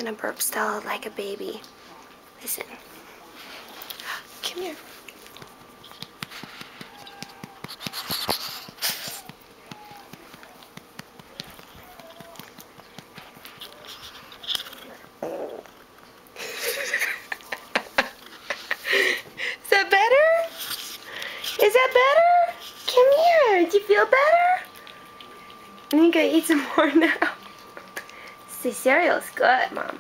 gonna burp Stella like a baby. Listen. Come here. Is that better? Is that better? Come here. Do you feel better? I think I eat some more now. See, cereal's good, Mom.